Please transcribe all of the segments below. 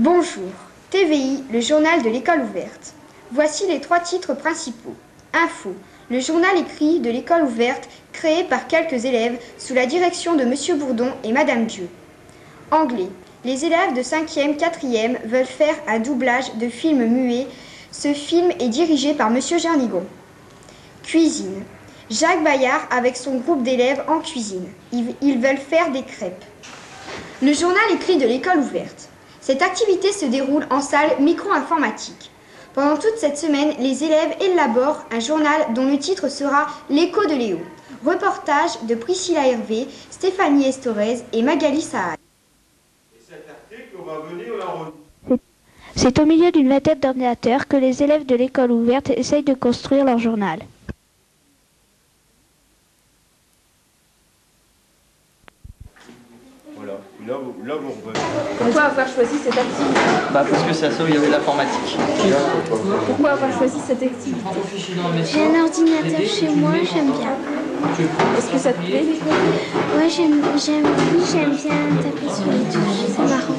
Bonjour, TVI, le journal de l'école ouverte. Voici les 3 titres principaux. Info, le journal écrit de l'école ouverte créé par quelques élèves sous la direction de M. Bourdon et Mme Dieu. Anglais, les élèves de 5e, 4e veulent faire un doublage de film muet. Ce film est dirigé par M. Jernigon. Cuisine, Jacques Bayard avec son groupe d'élèves en cuisine. Ils veulent faire des crêpes. Le journal écrit de l'école ouverte. Cette activité se déroule en salle micro-informatique. Pendant toute cette semaine, les élèves élaborent un journal dont le titre sera L'écho de Léo. Reportage de Priscilla Hervé, Stéphanie Estorez et Magali Saad. C'est au milieu d'une vingtaine d'ordinateurs que les élèves de l'école ouverte essayent de construire leur journal. Là, vous revenez. Pourquoi avoir choisi cette activité? Parce que c'est à ça où il y avait l'informatique. Pourquoi avoir choisi cette activité? J'ai un ordinateur chez moi, j'aime bien. Est-ce que ça te plaît? Ouais, j'aime bien taper sur les touches, c'est marrant.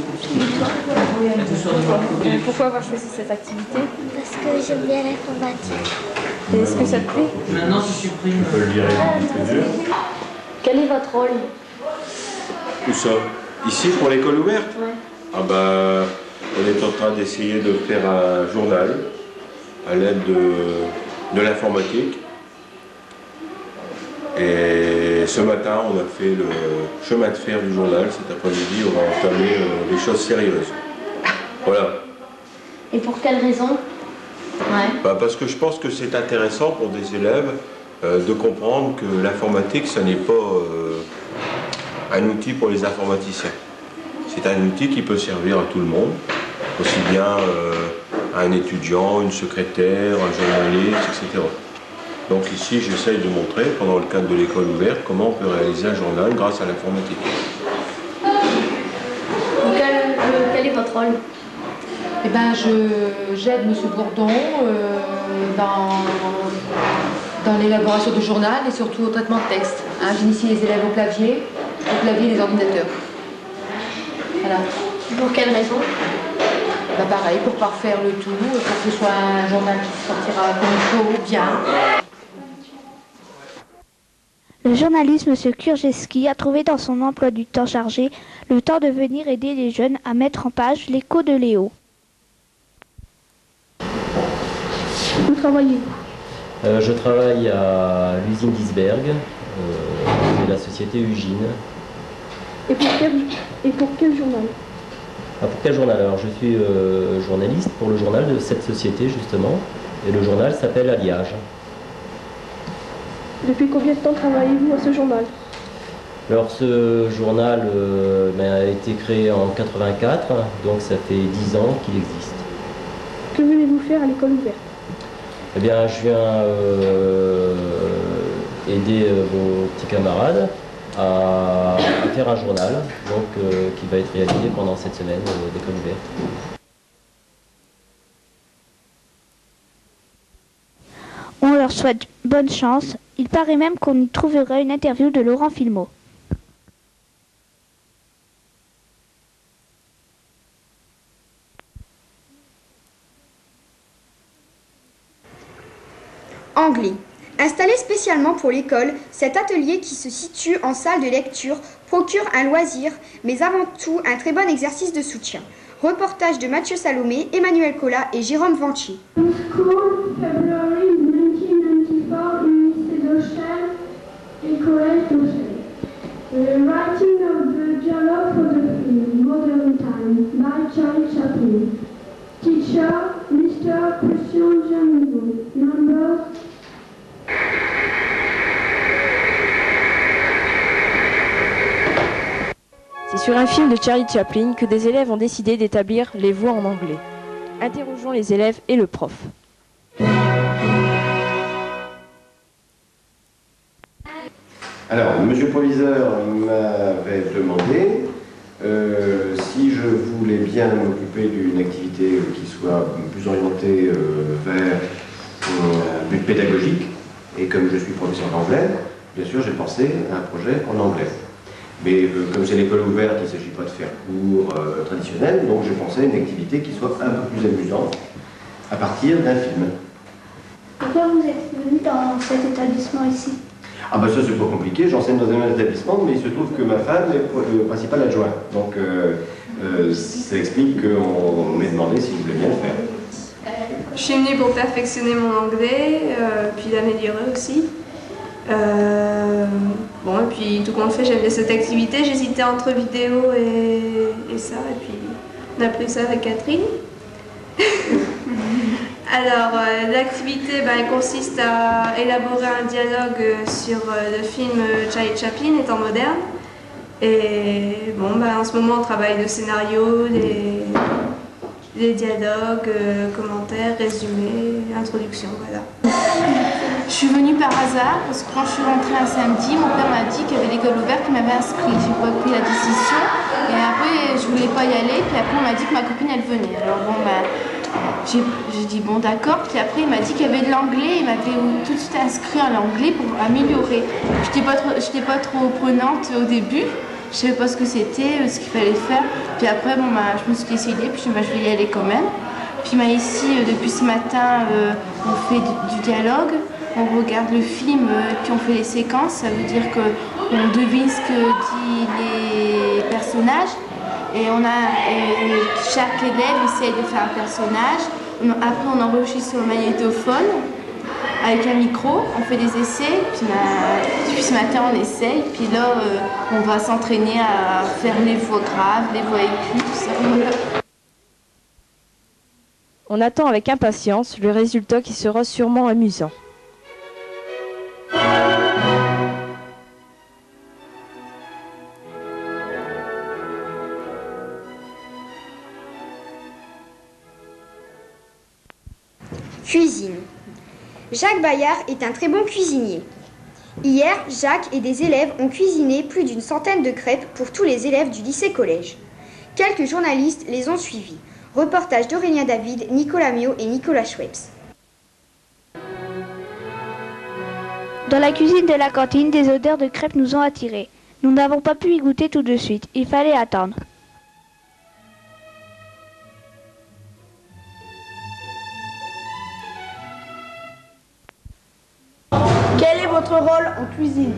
Pourquoi avoir choisi cette activité? Parce que j'aime bien l'informatique. Et est-ce que ça te plaît? Maintenant, je supprime. On peut le virer. Quel est votre rôle? Où ça? Ici, pour l'école ouverte? Ouais. Ah bah, on est en train d'essayer de faire un journal à l'aide de l'informatique. Et ce matin, on a fait le chemin de fer du journal. Cet après-midi, on va entamer des choses sérieuses. Voilà. Et pour quelle raison? Parce que je pense que c'est intéressant pour des élèves de comprendre que l'informatique, ça n'est pas un outil pour les informaticiens. C'est un outil qui peut servir à tout le monde, aussi bien à un étudiant, une secrétaire, un journaliste, etc. Donc ici, j'essaye de montrer, pendant le cadre de l'école ouverte, comment on peut réaliser un journal grâce à l'informatique. Quel est votre rôle? Eh ben, j'aide M. Bourdon dans l'élaboration du journal et surtout au traitement de texte. J'initie les élèves au clavier et les ordinateurs. Voilà. Pour quelle raison? Pareil, pour parfaire le tout, pour que ce soit un journal qui sortira comme il faut, bien. Le journaliste M. Kurgeski a trouvé dans son emploi du temps chargé le temps de venir aider les jeunes à mettre en page l'écho de Léo. Où travaillez-vous? Je travaille à l'usine d'Isberg, de la société Ugine. Et pour quel journal? Pour quel journal? Alors je suis journaliste pour le journal de cette société justement, et le journal s'appelle Alliage. Depuis combien de temps travaillez-vous à ce journal? Alors ce journal a été créé en 84, donc ça fait 10 ans qu'il existe. Que venez-vous faire à l'école ouverte? Eh bien, je viens aider vos petits camarades à faire un journal donc, qui va être réalisé pendant cette semaine d'école ouverte. On leur souhaite bonne chance. Il paraît même qu'on y trouvera une interview de Laurent Filmot. Anglais. Installé spécialement pour l'école, cet atelier qui se situe en salle de lecture procure un loisir, mais avant tout un très bon exercice de soutien. Reportage de Mathieu Salomé, Emmanuel Collat et Jérôme Vancier. School, February 1994 in Sedoshel, École Doshel. The writing of the dialogue for the film, Modern Time, by Charlie Chaplin. Teacher, Mr. Christian Jamigo. Numbers. C'est sur un film de Charlie Chaplin que des élèves ont décidé d'établir les voix en anglais. Interrogeons les élèves et le prof. Alors, monsieur le proviseur m'avait demandé si je voulais bien m'occuper d'une activité qui soit plus orientée vers un but pédagogique. Et comme je suis professeur d'anglais, bien sûr, j'ai pensé à un projet en anglais. Mais comme c'est l'école ouverte, il ne s'agit pas de faire cours traditionnels, donc j'ai pensé à une activité qui soit un peu plus amusante à partir d'un film. Pourquoi vous êtes venu dans cet établissement ici? Ah bah ça c'est pas compliqué, j'enseigne dans un même établissement, mais il se trouve que ma femme est le principal adjoint. Donc ça explique qu'on m'ait demandé si je voulais bien le faire. Je suis venue pour perfectionner mon anglais, puis l'améliorer aussi. Bon, et puis tout compte fait, j'aime bien cette activité. J'hésitais entre vidéo et ça, et puis on a pris ça avec Catherine. Alors, l'activité, elle consiste à élaborer un dialogue sur le film Charlie Chaplin étant moderne. Et bon, en ce moment, on travaille le scénario, les dialogues, commentaires, résumés, introduction, voilà. Je suis venue par hasard parce que quand je suis rentrée un samedi, mon père m'a dit qu'il y avait l'école ouverte qui m'avait inscrit. J'ai pas pris la décision et après je voulais pas y aller. Puis après on m'a dit que ma copine elle venait. Alors bon j'ai dit bon d'accord. Puis après il m'a dit qu'il y avait de l'anglais. Il m'avait tout de suite inscrit en anglais pour améliorer. J'étais pas trop prenante au début. Je savais pas ce que c'était, ce qu'il fallait faire. Puis après je me suis décidée. Puis je vais y aller quand même. Puis ici depuis ce matin on fait du dialogue. On regarde le film, puis on fait les séquences, ça veut dire qu'on devine ce que disent les personnages et chaque élève essaye de faire un personnage. Après on enregistre sur le magnétophone avec un micro, on fait des essais, puis ce matin on essaye, puis là on va s'entraîner à faire les voix graves, les voix aiguës, tout ça. On attend avec impatience le résultat qui sera sûrement amusant. Cuisine. Jacques Bayard est un très bon cuisinier. Hier, Jacques et des élèves ont cuisiné plus d'une centaine de crêpes pour tous les élèves du lycée-collège. Quelques journalistes les ont suivis. Reportage d'Aurélien David, Nicolas Mio et Nicolas Schweppes. Dans la cuisine de la cantine, des odeurs de crêpes nous ont attirés. Nous n'avons pas pu y goûter tout de suite. Il fallait attendre. Quel est votre rôle en cuisine?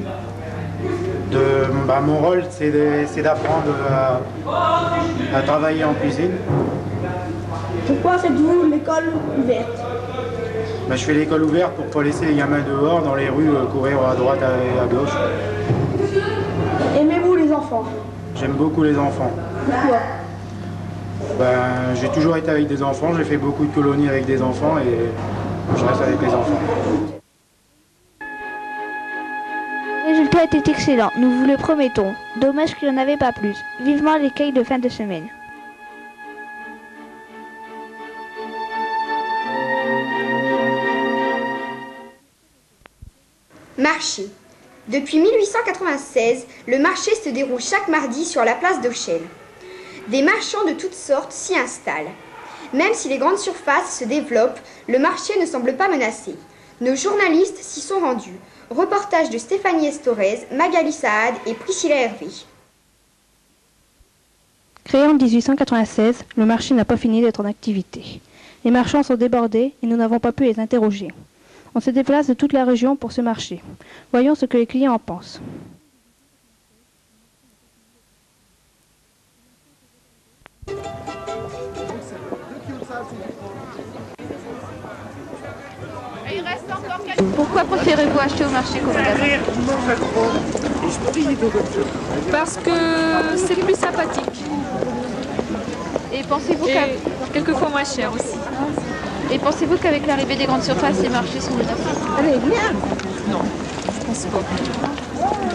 Mon rôle, c'est d'apprendre à travailler en cuisine. Pourquoi faites-vous l'école ouverte? Je fais l'école ouverte pour ne pas laisser les gamins dehors, dans les rues, courir à droite et à gauche. Aimez-vous les enfants? J'aime beaucoup les enfants. Pourquoi? J'ai toujours été avec des enfants, j'ai fait beaucoup de colonies avec des enfants et je reste avec les enfants. Le résultat était excellent, nous vous le promettons. Dommage qu'il n'y en avait pas plus. Vivement l'écueil de fin de semaine. Marché. Depuis 1896, le marché se déroule chaque mardi sur la place d'Auchel. Des marchands de toutes sortes s'y installent. Même si les grandes surfaces se développent, le marché ne semble pas menacé. Nos journalistes s'y sont rendus. Reportage de Stéphanie Estorez, Magali Saad et Priscilla Hervé. Créé en 1896, le marché n'a pas fini d'être en activité. Les marchands sont débordés et nous n'avons pas pu les interroger. On se déplace de toute la région pour ce marché. Voyons ce que les clients en pensent. Pourquoi préférez-vous acheter au marché qu'au magasin? Parce que c'est plus sympathique. Et pensez-vous quelquefois moins cher aussi. Et pensez-vous qu'avec l'arrivée des grandes surfaces, les marchés sont menacés? Allez, viens! Non, je pense pas.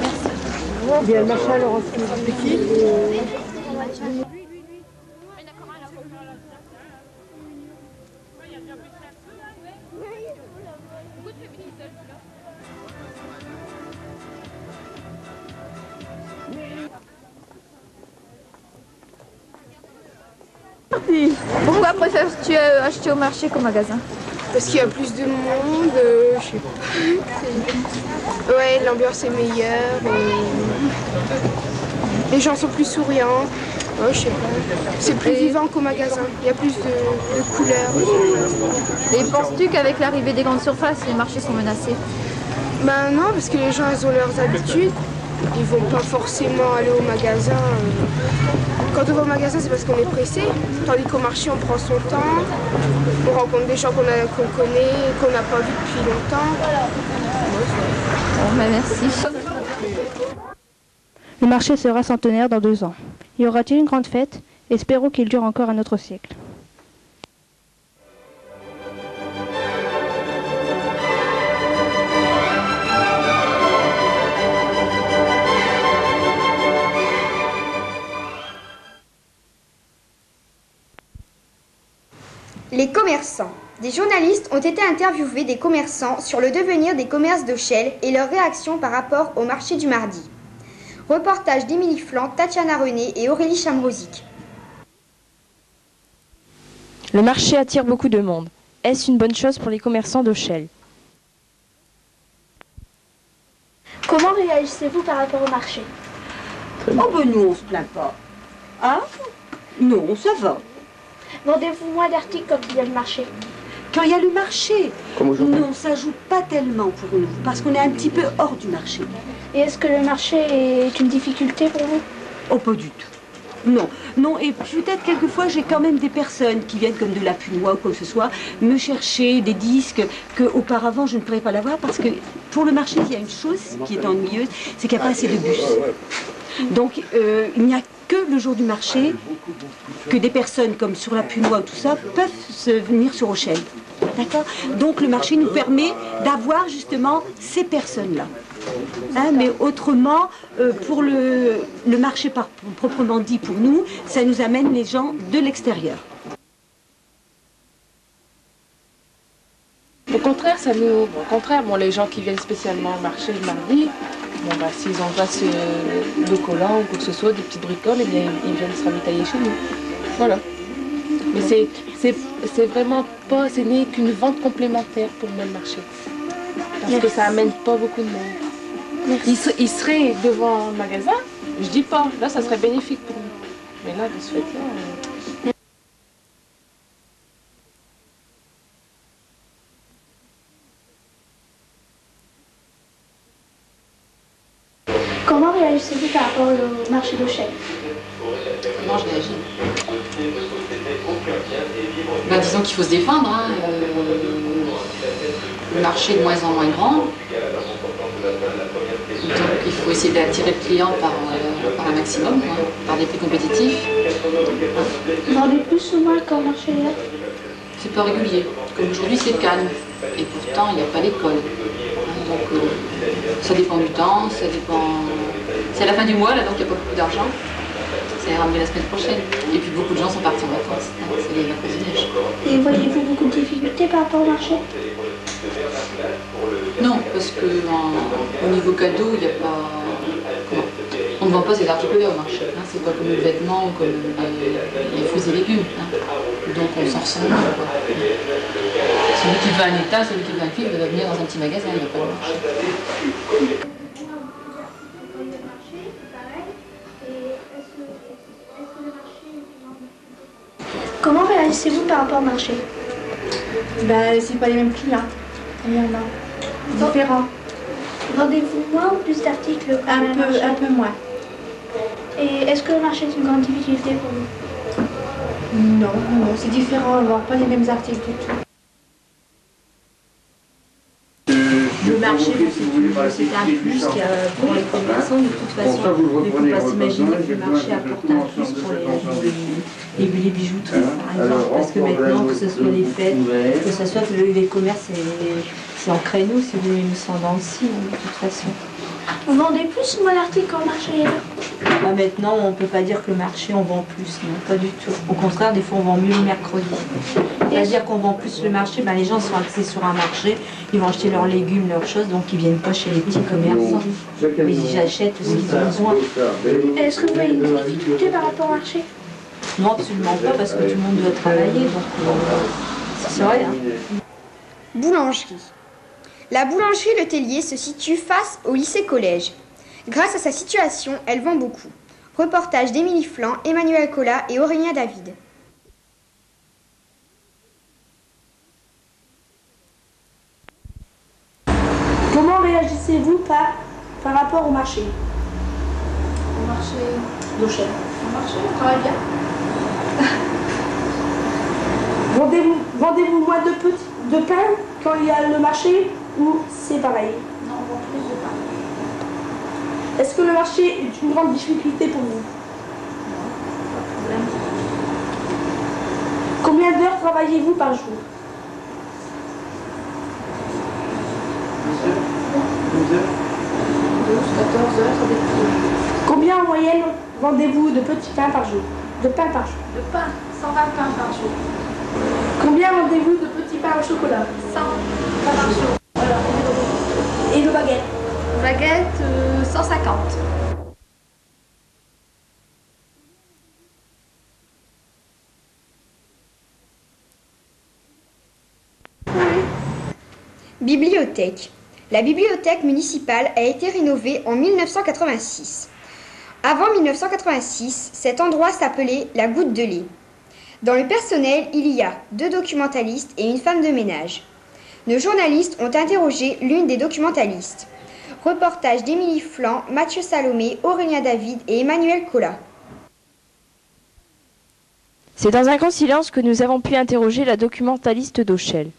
Merci. Bien, le marché alors, c'est qui? Pourquoi préfères-tu acheter au marché qu'au magasin? Parce qu'il y a plus de monde, je sais pas. Ouais, l'ambiance est meilleure, les gens sont plus souriants. Ouais, je sais pas. C'est plus vivant qu'au magasin, il y a plus de couleurs. Et penses-tu qu'avec l'arrivée des grandes surfaces, les marchés sont menacés? Ben non, parce que les gens ils ont leurs habitudes. Ils vont pas forcément aller au magasin. Quand on va au magasin, c'est parce qu'on est pressé. Tandis qu'au marché, on prend son temps. On rencontre des gens qu'on connaît, qu'on n'a pas vus depuis longtemps. Bon, ben merci. Le marché sera centenaire dans 2 ans. Y aura-t-il une grande fête? Espérons qu'il dure encore un autre siècle. Les commerçants. Des journalistes ont été interviewés des commerçants sur le devenir des commerces de Chelles et leurs réactions par rapport au marché du mardi. Reportage d'Émilie Flan, Tatiana René et Aurélie Chamrosic. Le marché attire beaucoup de monde. Est-ce une bonne chose pour les commerçants de Chelles? Comment réagissez-vous par rapport au marché? Oh ben nous on se plaint pas. Hein? Non, ça va. Vendez-vous moins d'articles quand il y a le marché? Quand il y a le marché, non, ça joue pas tellement pour nous, parce qu'on est un petit peu hors du marché. Et est-ce que le marché est une difficulté pour vous? Oh, pas du tout. Non, non, et peut-être quelquefois j'ai quand même des personnes qui viennent comme de la Punois ou quoi que ce soit, me chercher des disques qu'auparavant je ne pourrais pas l'avoir, parce que pour le marché il y a une chose qui est ennuyeuse, c'est qu'il n'y a pas assez de bus. Donc il n'y a que le jour du marché que des personnes comme sur la Punois ou tout ça peuvent venir sur Rochelle. D'accord? Donc le marché nous permet d'avoir justement ces personnes-là. Hein, mais autrement, pour le marché proprement dit pour nous, ça nous amène les gens de l'extérieur. Au contraire, bon, les gens qui viennent spécialement au marché le mardi, bon, bah, s'ils en passent de collants ou quoi que ce soit, des petites bricoles, eh bien, ils viennent se ravitailler chez nous. Voilà. Mais c'est vraiment pas, ce n'est qu'une vente complémentaire pour moi le marché. Parce que ça amène pas beaucoup de monde. Ils seraient devant un magasin, je dis pas, là ça serait bénéfique pour nous. Mais là, de ce fait-là... Comment réagissez-vous par rapport au marché de Chelles? Comment je réagis? Ben, disons qu'il faut se défendre. Hein. Le marché est de moins en moins grand. Donc il faut essayer d'attirer le client par un maximum, hein, par des prix compétitifs. Vendez plus ou moins quand le marché est là? C'est pas régulier. Comme aujourd'hui c'est calme. Et pourtant il n'y a pas d'école. Donc ça dépend du temps, ça dépend... C'est à la fin du mois là, donc il n'y a pas beaucoup d'argent. Ça ira mieux la semaine prochaine. Et puis beaucoup de gens sont partis en vacances. Hein, c'est les vacances de neige. Et voyez-vous beaucoup de difficultés par rapport au marché? Non, parce que au niveau cadeau, il n'y a pas... Comment? On ne vend pas ces articles-là au marché. Hein. C'est pas comme les vêtements ou comme les fruits et légumes. Hein. Donc on s'en ressent moins. Celui qui veut un état, celui qui veut un cuivre, va venir dans un petit magasin, il n'y a pas de marché. Comment réagissez-vous par rapport au marché? Ben, c'est pas les mêmes clients. Il y en a. Différents. Vendez-vous moins ou plus d'articles? Un peu moins. Et est-ce que le marché est une grande difficulté pour vous? Non, non, c'est différent. On ne vend pas les mêmes articles du tout. Le marché, c'est un plus pour les commerçants. De toute façon, il ne faut pas s'imaginer que le marché apporte un plus pour les bijouteries, par exemple. Parce que maintenant, que ce soit les fêtes, que ce soit les commerces, c'est en créneau, si vous voulez, nous sommes dans le ciel, de toute façon. Vous vendez plus ou moins d'articles quand le marché est là? Bah, maintenant, on ne peut pas dire que le marché, on vend plus. Non, pas du tout. Au contraire, des fois, on vend mieux le mercredi. C'est-à-dire qu'on vend plus le marché. Bah, les gens sont axés sur un marché. Ils vont acheter leurs légumes, leurs choses. Donc, ils ne viennent pas chez les petits commerçants. Mais ils achètent ce qu'ils ont besoin. Est-ce que vous avez une difficulté par rapport au marché? Non, absolument pas, parce que tout le monde doit travailler. Donc, c'est vrai. Hein. Boulangerie. La boulangerie Le Tellier se situe face au lycée-collège. Grâce à sa situation, elle vend beaucoup. Reportage d'Émilie Flan, Emmanuel Collat et Aurélien David. Comment réagissez-vous par rapport au marché? Au marché d'Auchel. Au marché, on travaille bien. Vendez-vous moins de pain quand il y a le marché ou c'est pareil? Non, on vend plus de pain. Est-ce que le marché est une grande difficulté pour vous? Non, pas de problème. Combien d'heures travaillez-vous par jour? 12, 14 heures, ça dépend. Combien en moyenne vendez-vous de petits pains par jour? De pain par jour? De pain, 120 pains par jour. Combien vendez-vous de petits pains au chocolat? 100 pains par jour. Voilà. Et le baguette? Baguette, 150. Bibliothèque. La bibliothèque municipale a été rénovée en 1986. Avant 1986, cet endroit s'appelait la Goutte de lait. Dans le personnel, il y a 2 documentalistes et une femme de ménage. Nos journalistes ont interrogé l'une des documentalistes. Reportage d'Émilie Flan, Mathieu Salomé, Aurélien David et Emmanuel Collat. C'est dans un grand silence que nous avons pu interroger la documentaliste d'Auchel.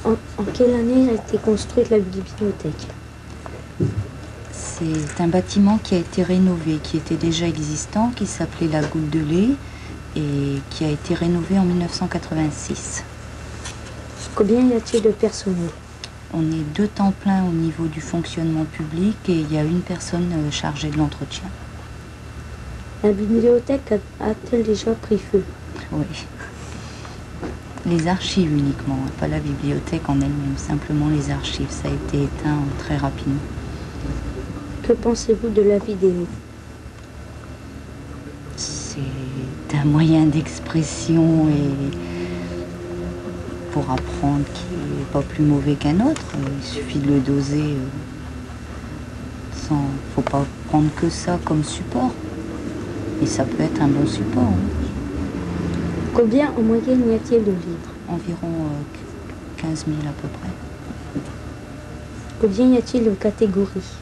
En quelle année a été construite la bibliothèque? C'est un bâtiment qui a été rénové, qui était déjà existant, qui s'appelait la Goutte de lait et qui a été rénové en 1986. Combien y a-t-il de personnel? On est 2 temps plein au niveau du fonctionnement public et il y a une personne chargée de l'entretien. La bibliothèque a-t-elle déjà pris feu? Oui. Les archives uniquement, pas la bibliothèque en elle-même, simplement les archives. Ça a été éteint très rapidement. Que pensez-vous de la vidéo? C'est un moyen d'expression et pour apprendre qui n'est pas plus mauvais qu'un autre. Il suffit de le doser. Faut pas prendre que ça comme support. Et ça peut être un bon support. Hein. Combien en moyenne y a-t-il de livres? Environ 15 000 à peu près. Combien y a-t-il de catégories?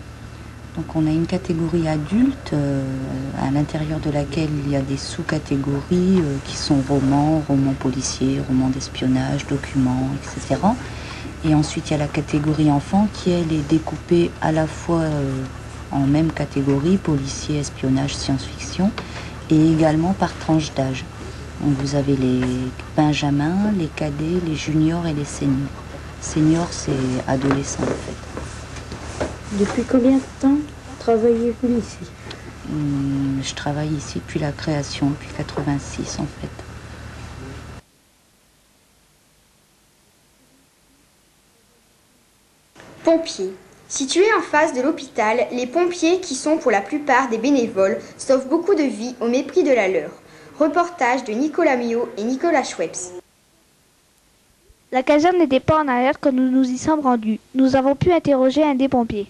Donc on a une catégorie adulte à l'intérieur de laquelle il y a des sous-catégories qui sont romans policiers, romans d'espionnage, documents, etc. Et ensuite il y a la catégorie enfant qui elle est découpée à la fois en même catégorie, policier, espionnage, science-fiction, et également par tranche d'âge. Donc vous avez les benjamins, les cadets, les juniors et les seniors. Seniors, c'est adolescent en fait. Depuis combien de temps travaillez-vous ici? Je travaille ici depuis la création, depuis 86 en fait. Pompiers. Situés en face de l'hôpital, les pompiers, qui sont pour la plupart des bénévoles, sauvent beaucoup de vies au mépris de la leur. Reportage de Nicolas Mio et Nicolas Schweppes. La caserne n'était pas en alerte quand nous nous y sommes rendus. Nous avons pu interroger un des pompiers.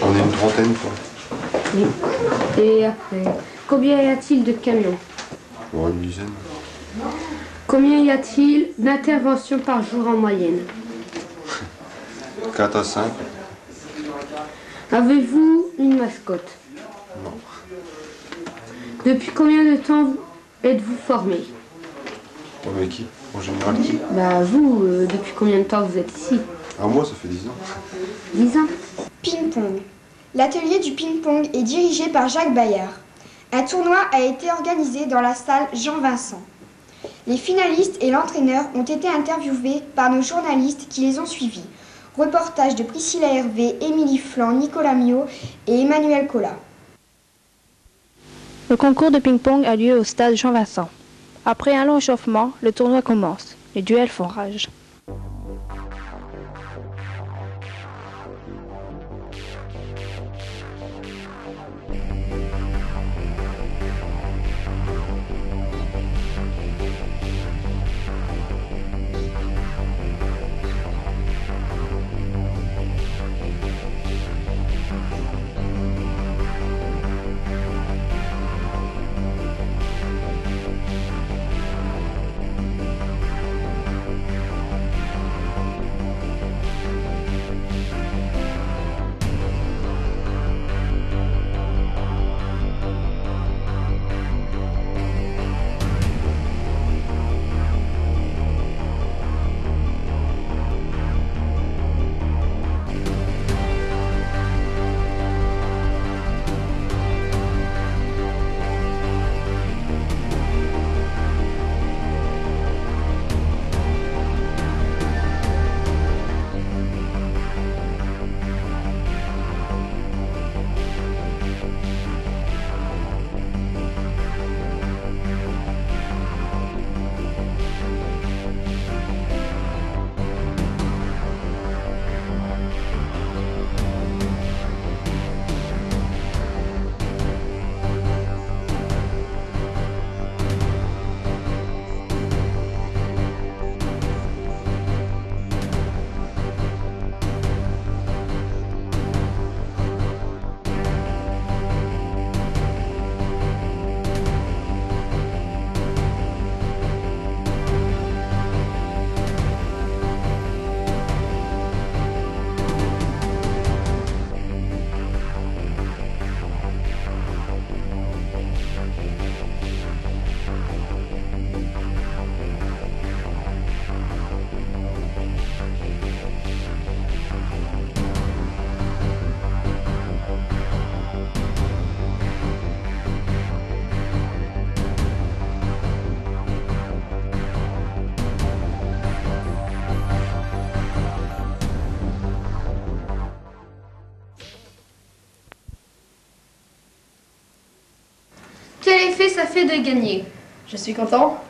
On est une trentaine, quoi. Oui. Et après, combien y a-t-il de camions? Bon, une dizaine. Combien y a-t-il d'interventions par jour en moyenne? 4 à 5. Avez-vous une mascotte? Non. Depuis combien de temps êtes-vous formé? Pour l'équipe, en général qui? Bah vous, depuis combien de temps vous êtes ici? Ah, moi, ça fait 10 ans. 10 ans. Ping-pong. L'atelier du ping-pong est dirigé par Jacques Bayard. Un tournoi a été organisé dans la salle Jean-Vincent. Les finalistes et l'entraîneur ont été interviewés par nos journalistes qui les ont suivis. Reportage de Priscilla Hervé, Émilie Flan, Nicolas Miot et Emmanuel Collat. Le concours de ping-pong a lieu au stade Jean-Vincent. Après un long échauffement, le tournoi commence. Les duels font rage. Quel effet ça fait de gagner? Je suis content.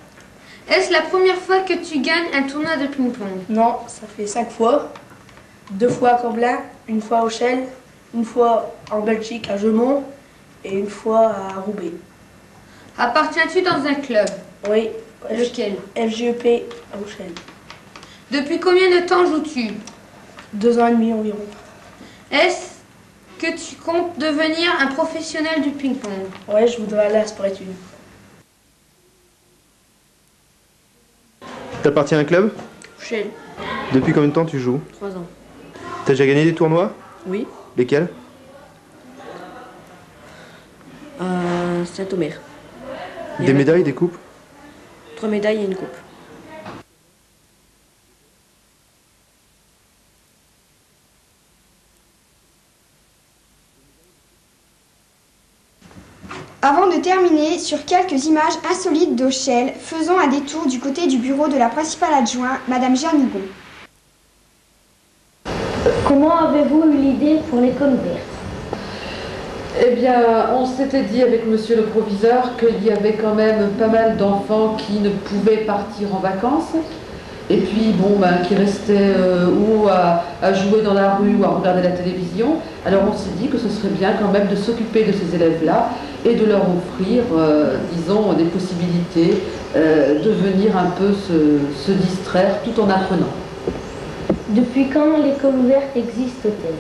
Est-ce la première fois que tu gagnes un tournoi de ping-pong? Non, ça fait 5 fois. 2 fois à Comblain, 1 fois au Chelles, 1 fois en Belgique à Jeumont et 1 fois à Roubaix. Appartiens-tu dans un club? Oui. Lequel? FGEP à Auchel. Depuis combien de temps joues-tu? 2 ans et demi environ. Est-ce que tu comptes devenir un professionnel du ping-pong? Ouais, je voudrais aller à Sport-Études. T'appartiens à un club? Auchel. Depuis combien de temps tu joues? 3 ans. T'as déjà gagné des tournois? Oui. Lesquels? Saint-Omer. Des médailles, des coupes? 3 médailles et 1 coupe. Avant de terminer sur quelques images insolites d'Auchel, faisons un détour du côté du bureau de la principale adjointe, Madame Jernigon. Comment avez-vous eu l'idée pour l'école ouverte? Eh bien, on s'était dit avec monsieur le proviseur qu'il y avait quand même pas mal d'enfants qui ne pouvaient partir en vacances et puis bon, qui restaient ou à jouer dans la rue ou à regarder la télévision. Alors on s'est dit que ce serait bien quand même de s'occuper de ces élèves-là et de leur offrir, disons, des possibilités de venir un peu se distraire tout en apprenant. Depuis quand l'école ouverte existe-t-elle?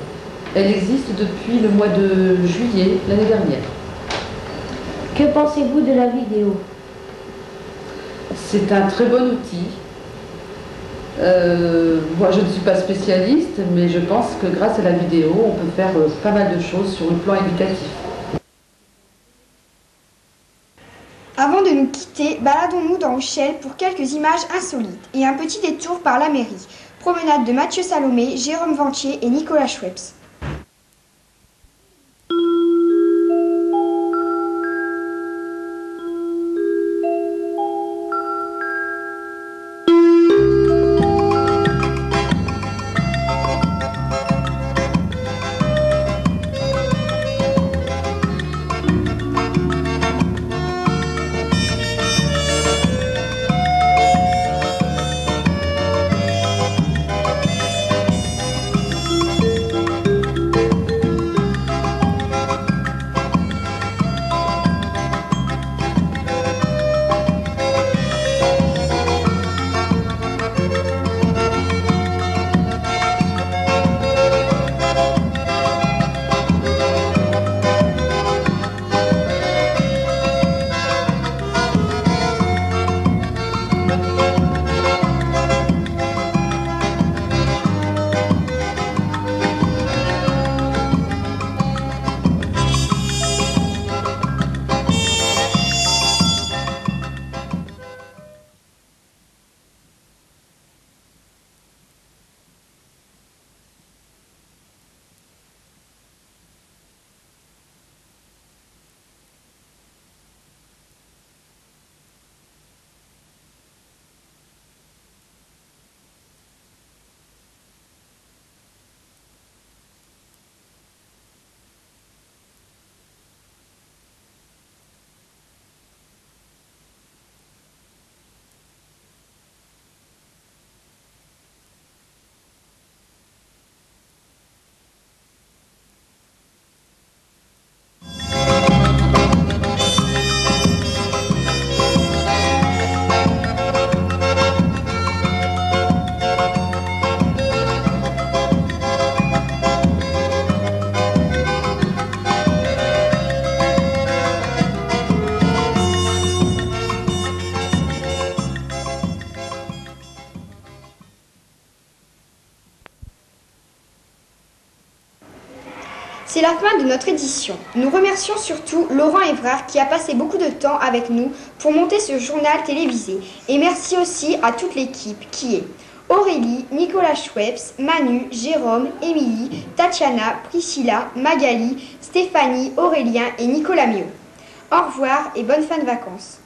Elle existe depuis le mois de juillet l'année dernière. Que pensez-vous de la vidéo? C'est un très bon outil. Moi je ne suis pas spécialiste, mais je pense que grâce à la vidéo, on peut faire pas mal de choses sur le plan éducatif. Avant de nous quitter, baladons-nous dans Auchel pour quelques images insolites et un petit détour par la mairie. Promenade de Mathieu Salomé, Jérôme Ventier et Nicolas Schweppes. C'est la fin de notre édition. Nous remercions surtout Laurent Évrard qui a passé beaucoup de temps avec nous pour monter ce journal télévisé. Et merci aussi à toute l'équipe qui est Aurélie, Nicolas Schweppes, Manu, Jérôme, Émilie, Tatiana, Priscilla, Magali, Stéphanie, Aurélien et Nicolas Mieux. Au revoir et bonne fin de vacances.